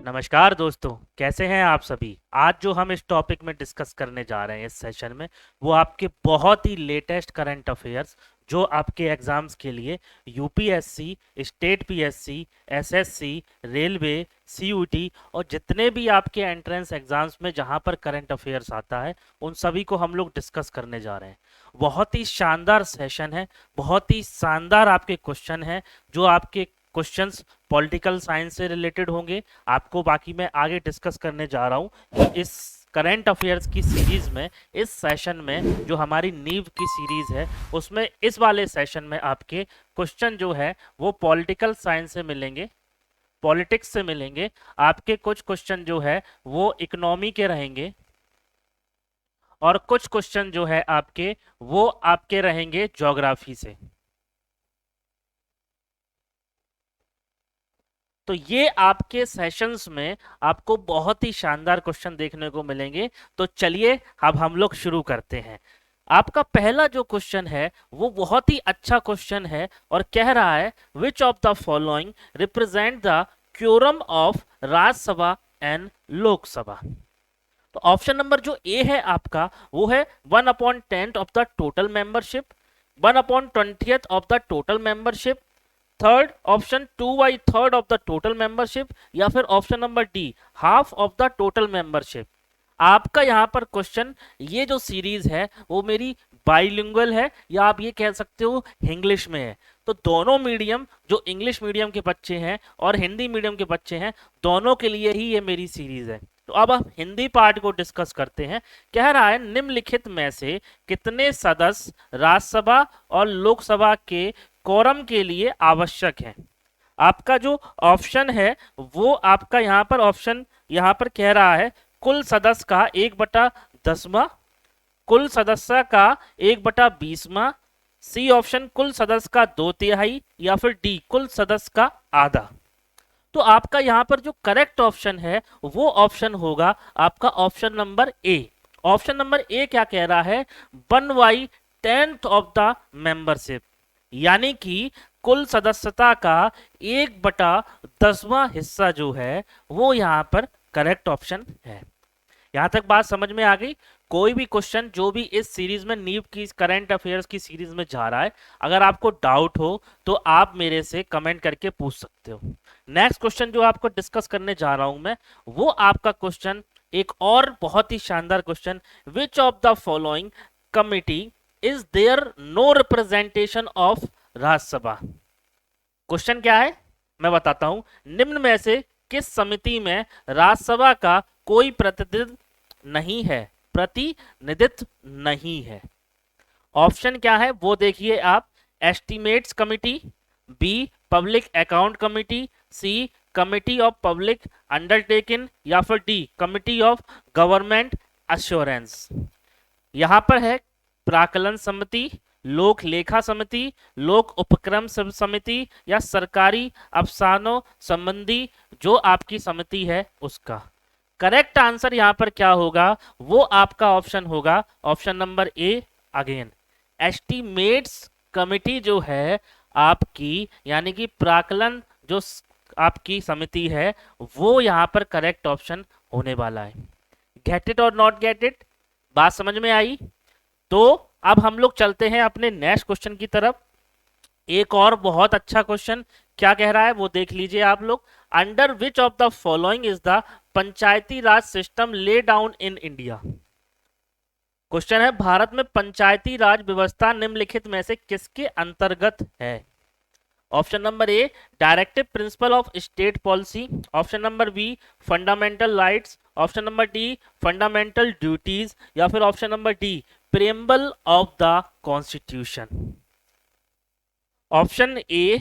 नमस्कार दोस्तों, कैसे हैं आप सभी। आज जो हम इस टॉपिक में डिस्कस करने जा रहे हैं इस सेशन में, वो आपके बहुत ही लेटेस्ट करंट अफेयर्स जो आपके एग्जाम्स के लिए UPSC, state PSC, SSC, railway, CUET और जितने भी आपके एंट्रेंस एग्जाम्स में जहां पर करंट अफेयर्स आता है, उन सभी को हम लोग डिस्कस करने जा रहे हैं। बहुत ही शानदार सेशन है, बहुत ही शानदार आपके क्वेश्चन हैं, जो आपके क्वेश्चंस पॉलिटिकल साइंस से रिलेटेड होंगे। आपको बाकी मैं आगे डिस्कस करने जा रहा हूँ कि इस करंट अफेयर्स की सीरीज में, इस सेशन में जो हमारी नीव की सीरीज है, उसमें इस वाले सेशन में आपके क्वेश्चन जो है वो पॉलिटिकल साइंस से मिलेंगे, पॉलिटिक्स से मिलेंगे। आपके कुछ क्वेश्चन जो है वो इकोनॉमी के रहेंगे और कुछ क्वेश्चन जो है आपके वो आपके रहेंगे ज्योग्राफी से। तो ये आपके सेशंस में आपको बहुत ही शानदार क्वेश्चन देखने को मिलेंगे। तो चलिए अब हम लोग शुरू करते हैं। आपका पहला जो क्वेश्चन है वो बहुत ही अच्छा क्वेश्चन है और कह रहा है, विच of the following represent the quorum of Rajya Sabha and Lok Sabha. तो ऑप्शन नंबर जो ए है आपका वो है 1/10 of the total membership, 1/20 of the total membership, third option 2/3 of the total membership, या फिर option number D half of the total membership. आपका यहाँ पर क्वेश्चन, ये जो सीरीज है वो मेरी बाइलिंगुअल है या आप ये कह सकते हो इंग्लिश में है। तो दोनों मीडियम, जो इंग्लिश मीडियम के बच्चे हैं और हिंदी मीडियम के बच्चे हैं, दोनों के लिए ही ये मेरी सीरीज है। तो अब हम हिंदी पार्ट को डिस्कस करते हैं। कह रहा है, निम्नलिखित में से कितने सदस्य राज्यसभा और लोकसभा के कोरम के लिए आवश्यक है। आपका जो ऑप्शन है वो आपका यहाँ पर ऑप्शन यहाँ पर कह रहा है, कुल सदस्य का 1/10वां, कुल सदस्य का 1/20वां, सी ऑप्शन कुल सदस्य का 2/3, या फिर डी कुल सदस्य का आधा। तो आपका यहाँ पर जो करेक्ट ऑप्शन है वो ऑप्शन होगा आपका option number A. Option number A क्या कह रहा है, 1/10 ऑफ द मेंबरशिप, यानी कि कुल सदस्यता का 1/10वां हिस्सा जो है वो यहाँ पर करेक्ट ऑप्शन है। यहां तक बात समझ में आ गई। कोई भी क्वेश्चन जो भी इस सीरीज में, नीव की करंट अफेयर्स की सीरीज में जा रहा है, अगर आपको डाउट हो तो आप मेरे से कमेंट करके पूछ सकते हो। नेक्स्ट क्वेश्चन जो आपको डिस्कस करने जा रहा हूं मैं, वो आपका क्वेश्चन एक और बहुत ही शानदार question, which of the following committee is there no representation of Rajya Sabha. Question क्या है मैं बताता हूं, निम्न में से किस समिति में राज्यसभा का कोई प्रतिनिधित्व नहीं है, प्रतिनिधित्व नहीं है। ऑप्शन क्या है वो देखिए आप, estimates committee, B public account committee, C committee of public undertaking, या फिर D committee of government assurance. यहां पर है प्राकलन समिति, लोक लेखा समिति, लोक उपक्रम समिति, या सरकारी अफसानों संबंधी जो आपकी समिति है उसका। करेक्ट आंसर यहां पर क्या होगा, वो आपका ऑप्शन होगा ऑप्शन नंबर ए अगेन, एस्टिमेट्स कमिटी जो है आपकी, यानी कि प्राकलन जो आपकी समिति है, वो यहां पर करेक्ट ऑप्शन होने वाला है। Get it or not get it, बात समझ में आई। तो अब हम लोग चलते हैं अपने नेक्स्ट क्वेश्चन की तरफ। एक और बहुत अच्छा क्वेश्चन क्या कह रहा है वो देख लीजिए आप लोग, under which of the following is the Panchayati Raj system lay down in India. Question है, भारत में पंचायती राज व्यवस्था निम्नलिखित में से किसके अंतर्गत है। Option number A directive principle of state policy, option number B fundamental rights, option number D fundamental duties, या फिर option number D preamble of the constitution. Option A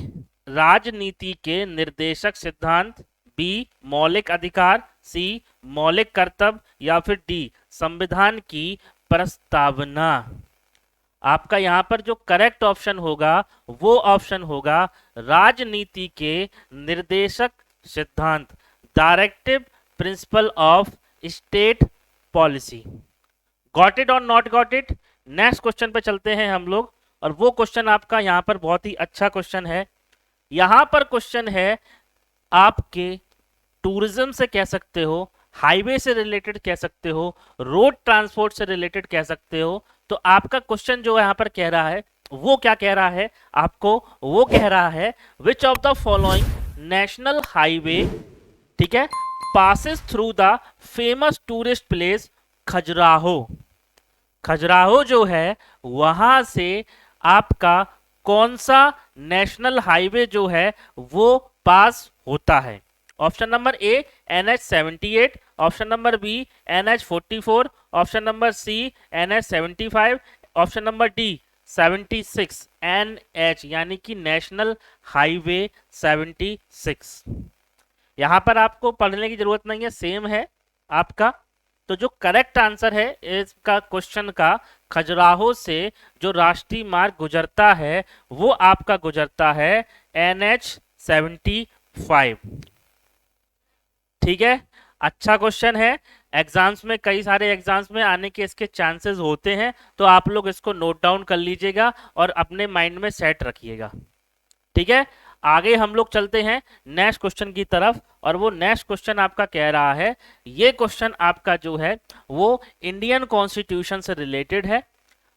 राजनीति के निर्देशक सिद्धांत, बी मौलिक अधिकार, सी मौलिक कर्तव्य, या फिर डी संविधान की प्रस्तावना। आपका यहां पर जो करेक्ट ऑप्शन होगा वो ऑप्शन होगा राजनीति के निर्देशक सिद्धांत, directive principle of state policy. Got it or not got it. Next question पे चलते हैं हम लोग, और वो क्वेश्चन आपका यहां पर बहुत ही अच्छा क्वेश्चन है। यहां पर क्वेश्चन है आपके टूरिज्म से कह सकते हो, हाईवे से रिलेटेड कह सकते हो, रोड ट्रांसपोर्ट से रिलेटेड कह सकते हो। तो आपका क्वेश्चन जो यहां पर कह रहा है वो क्या कह रहा है आपको, वो कह रहा है विच of the following national highway, ठीक है, passes through the famous tourist place Khajuraho. Khajuraho जो है वहां से आपका कौन सा नेशनल हाईवे जो है वो पास होता है। Option number A NH78, option number B NH44, option number C NH75, option number D 76 NH यानी कि नेशनल हाईवे 76। यहां पर आपको पढ़ने की जरूरत नहीं है, सेम है आपका। तो जो करेक्ट आंसर है इसका क्वेश्चन का, खजुराहो से जो राष्ट्रीय मार्ग गुजरता है वो आपका गुजरता है NH75। ठीक है, अच्छा क्वेश्चन है, एग्जाम्स में कई सारे एग्जाम्स में आने के इसके चांसेस होते हैं, तो आप लोग इसको नोट डाउन कर लीजिएगा और अपने माइंड में सेट रखिएगा। ठीक है, आगे हम लोग चलते हैं नेक्स्ट क्वेश्चन की तरफ, और वो नेक्स्ट क्वेश्चन आपका कह रहा है, ये क्वेश्चन आपका जो है वो इंडियन कॉन्स्टिट्यूशन से रिलेटेड है।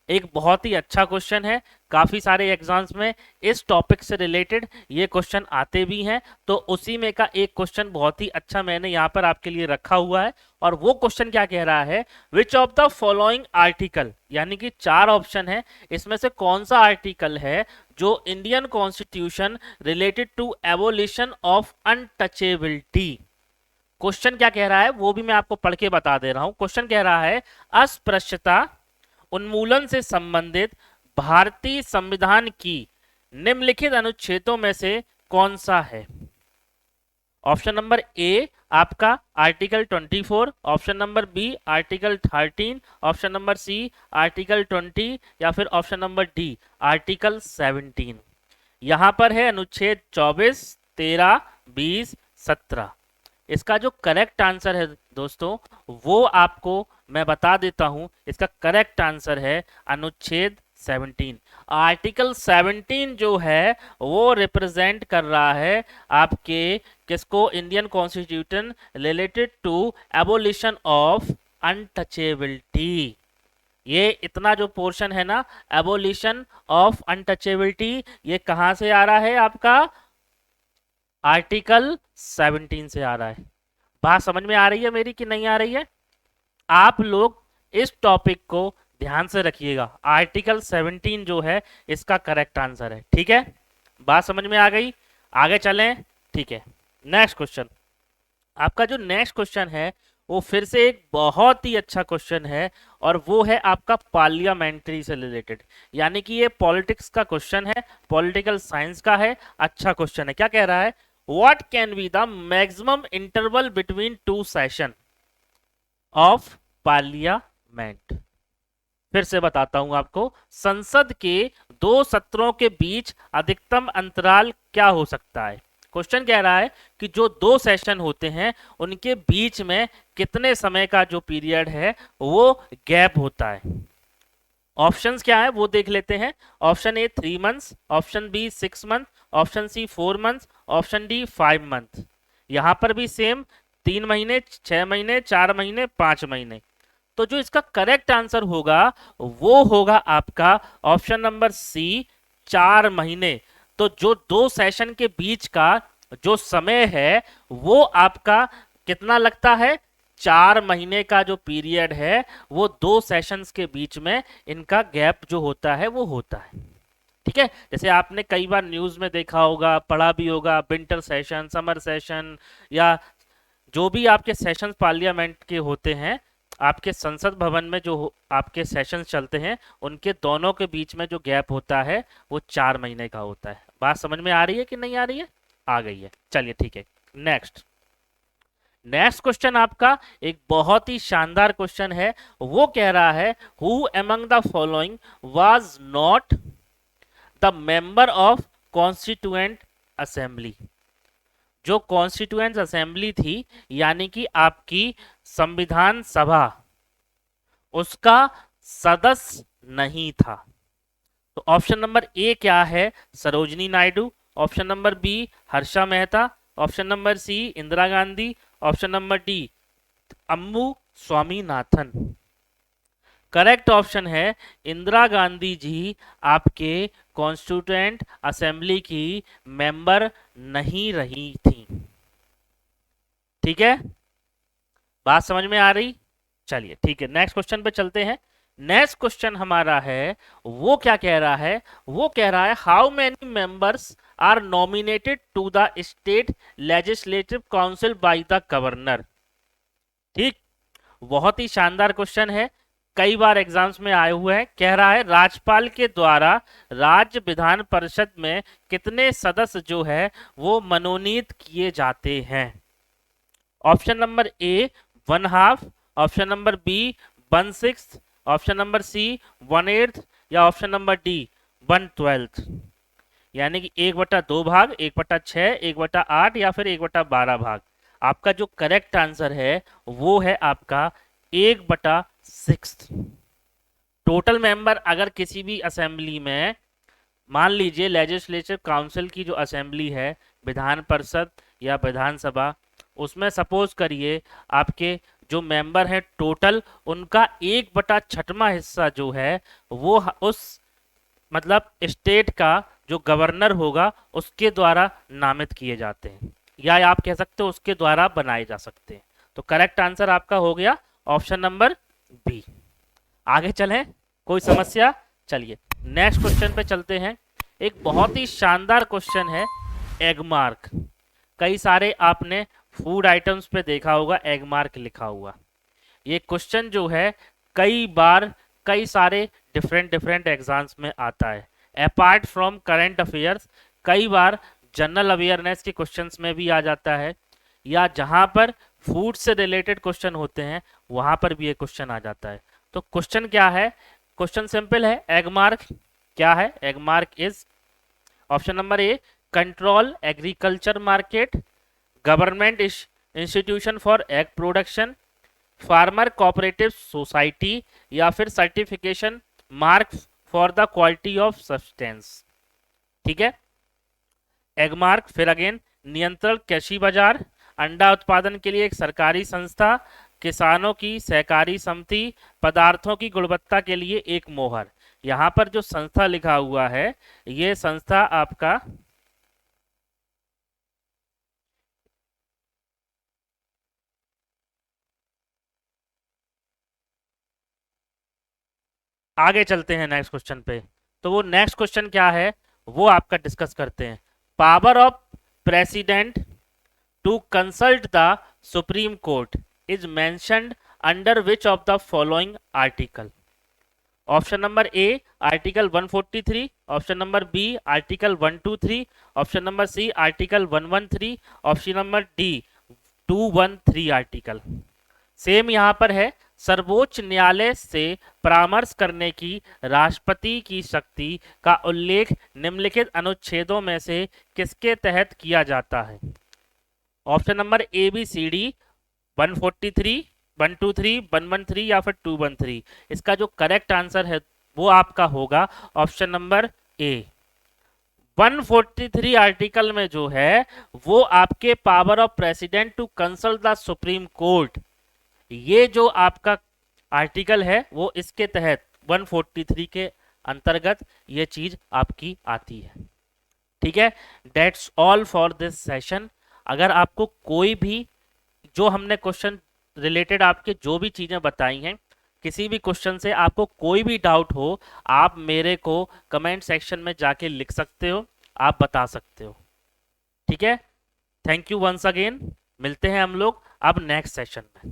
एक बहुत ही अच्छा क्वेश्चन है, काफी सारे एग्जाम्स में इस टॉपिक से रिलेटेड ये क्वेश्चन आते भी हैं, तो उसी में का एक क्वेश्चन बहुत ही अच्छा मैंने यहाँ पर आपके लिए रखा हुआ है। और वो क्वेश्चन क्या कह रहा है, विच ऑफ द फॉलोइंग आर्टिकल, यानी कि 4 ऑप्शन है, इसमें से कौन सा आर्टिकल है जो Indian constitution related to abolition of untouchability. Question क्या कह रहा है वो भी मैं आपको पढ़ के बता दे रहा हूं। क्वेश्चन कह रहा है अस्पृश्यता उन्मूलन से संबंधित भारतीय संविधान की निम्नलिखित अनुच्छेदों में से कौन सा है। ऑप्शन नंबर ए आपका article 24, option number B article 13, option number C article 20, या फिर ऑप्शन नंबर डी आर्टिकल 17। यहां पर है अनुच्छेद 24, 13, 20, 17। इसका जो करेक्ट आंसर है दोस्तों वो आपको मैं बता देता हूं, इसका करेक्ट आंसर है अनुच्छेद 17। आर्टिकल 17 जो है वो रिप्रेजेंट कर रहा है आपके किसको, Indian constitution related to abolition of untouchability. ये इतना जो पोर्शन है ना, एबोलिशन ऑफ अनटचेबिलिटी, ये कहां से आ रहा है आपका, आर्टिकल 17 से आ रहा है। बात समझ में आ रही है मेरी कि नहीं आ रही है? आप लोग इस टॉपिक को ध्यान से रखिएगा, आर्टिकल 17 जो है इसका करेक्ट आंसर है। ठीक है, बात समझ में आ गई, आगे चलें। ठीक है, नेक्स्ट क्वेश्चन, आपका जो नेक्स्ट क्वेश्चन है वो फिर से एक बहुत ही अच्छा क्वेश्चन है, और वो है आपका पार्लियामेंट्री से रिलेटेड, यानी कि ये पॉलिटिक्स का क्वेश्चन है, पॉलिटिकल साइंस का है। अच्छा क्वेश्चन है, क्या कह रहा है, what can be the maximum interval between 2 session of parliament. फिर से बताता हूं आपको, संसद के 2 सत्रों के बीच अधिकतम अंतराल क्या हो सकता है। क्वेश्चन कह रहा है कि जो 2 सेशन होते हैं उनके बीच में कितने समय का जो पीरियड है वो गैप होता है। ऑप्शंस क्या है वो देख लेते हैं। Option A 3 months, option B 6 month, option C 4 months, option D 5 month. यहां पर भी सेम 3 महीने, 6 महीने, 4 महीने, 5 महीने। तो जो इसका करेक्ट आंसर होगा वो होगा आपका ऑप्शन नंबर सी 4 महीने। तो जो 2 सेशन के बीच का जो समय है वो आपका कितना लगता है, 4 महीने का जो पीरियड है वो 2 सेशंस के बीच में इनका गैप जो होता है वो होता है। ठीक है, जैसे आपने कई बार न्यूज में देखा होगा, पढ़ा भी होगा, विंटर सेशन, समर सेशन, या जो भी आपके सेशंस पार्लियामेंट के होते हैं, आपके संसद भवन में जो आपके सेशंस चलते हैं उनके दोनों के बीच में जो गैप होता है वो 4 महीने का होता है। बात समझ में आ रही है कि नहीं आ रही है? आ गई है, चलिए ठीक है। नेक्स्ट क्वेश्चन आपका एक बहुत ही शानदार क्वेश्चन है, वो कह रहा है who among the following was not the member of constituent assembly. जो कॉन्स्टिट्यूएंट असेंबली थी यानी कि आपकी संविधान सभा, उसका सदस्य नहीं था। तो ऑप्शन नंबर ए क्या है, Sarojini Naidu, option number B Harsha Mehta, option number C Indira Gandhi, option number D Ammu Swaminathan. Correct option है इंदिरा गांधी जी आपके कॉन्स्टिट्यूएंट असेंबली की मेंबर नहीं रही थी। ठीक है, बात समझ में आ रही? चलिए ठीक है, नेक्स्ट क्वेश्चन पे चलते हैं। नेक्स्ट क्वेश्चन हमारा है, वो क्या कह रहा है? वो कह रहा है how many members are nominated to the state legislative council by the governor. ठीक, बहुत ही शानदार क्वेश्चन है, कई बार एग्जाम्स में आए हुए हैं। कह रहा है राज्यपाल के द्वारा राज्य विधान परिषद में कितने सदस्य जो है वो मनोनीत किए जाते हैं? Option number A 1/2, option number B 1/6, option number C 1/8 या ऑप्शन नंबर डी 1/12। यानी कि 1/2 भाग, 1/6, 1/8 या फिर 1/12 भाग। आपका जो करेक्ट आंसर है वो है आपका 1/6। टोटल मेंबर अगर किसी भी असेंबली में, मान लीजिए लेजिस्लेटिव काउंसिल की जो असेंबली है, विधान परिषद या विधानसभा, उसमें सपोज करिए आपके जो मेंबर हैं टोटल, उनका 1/6वां हिस्सा जो है वो उस मतलब स्टेट का जो गवर्नर होगा उसके द्वारा नामित किए जाते हैं, या आप कह सकते हो उसके द्वारा बनाए जा सकते हैं। तो करेक्ट आंसर आपका हो गया ऑप्शन नंबर बी। आगे चलें, कोई समस्या? चलिए नेक्स्ट क्वेश्चन पे चलते हैं। एक बहुत ही शानदार क्वेश्चन है, एग मार्क। कई सारे आपने फूड आइटम्स पे देखा होगा एग मार्क लिखा हुआ। ये क्वेश्चन जो है कई बार कई सारे डिफरेंट एग्जाम्स में आता है। अपार्ट फ्रॉम करंट अफेयर्स, कई बार जनरल अवेयरनेस के क्वेश्चंस में भी आ जाता है, या जहां पर फूड से रिलेटेड क्वेश्चन होते हैं वहां पर भी ये क्वेश्चन आ जाता है। तो क्वेश्चन क्या है? क्वेश्चन सिंपल है, एग मार्क क्या है? Egg mark is option number A control agriculture market, government institution for egg production, farmer cooperative society, या फिर certification mark for the quality of substance. ठीक है, एग मार्क, फिर अगेन नियंत्रण कृषि बाजार, अंडा उत्पादन के लिए एक सरकारी संस्था, किसानों की सहकारी समिति, पदार्थों की गुणवत्ता के लिए एक मोहर। यहां पर जो संस्था लिखा हुआ है ये संस्था आपका आगे चलते हैं नेक्स्ट क्वेश्चन पे। तो वो नेक्स्ट क्वेश्चन क्या है वो आपका डिस्कस करते हैं। Power of president to consult the supreme court is mentioned under which of the following article? Option number A article 143, option number B article 123, option number C article 113, option number D 213 article. Same यहां पर है, सर्वोच्च न्यायालय से परामर्श करने की राष्ट्रपति की शक्ति का उल्लेख निम्नलिखित अनुच्छेदों में से किसके तहत किया जाता है? Option number A B C D 143, 123, 113 या फिर 213। इसका जो करेक्ट आंसर है वो आपका होगा ऑप्शन नंबर ए। 143 आर्टिकल में जो है वो आपके power of president to consult the supreme court, ये जो आपका आर्टिकल है वो इसके तहत 143 के अंतर्गत ये चीज आपकी आती है। ठीक है, that's all for this session. अगर आपको कोई भी जो हमने क्वेश्चन रिलेटेड आपके जो भी चीजें बताई हैं, किसी भी क्वेश्चन से आपको कोई भी डाउट हो, आप मेरे को कमेंट सेक्शन में जाके लिख सकते हो, आप बता सकते हो। ठीक है, थैंक यू वंस अगेन, मिलते हैं हम लोग अब नेक्स्ट सेशन में।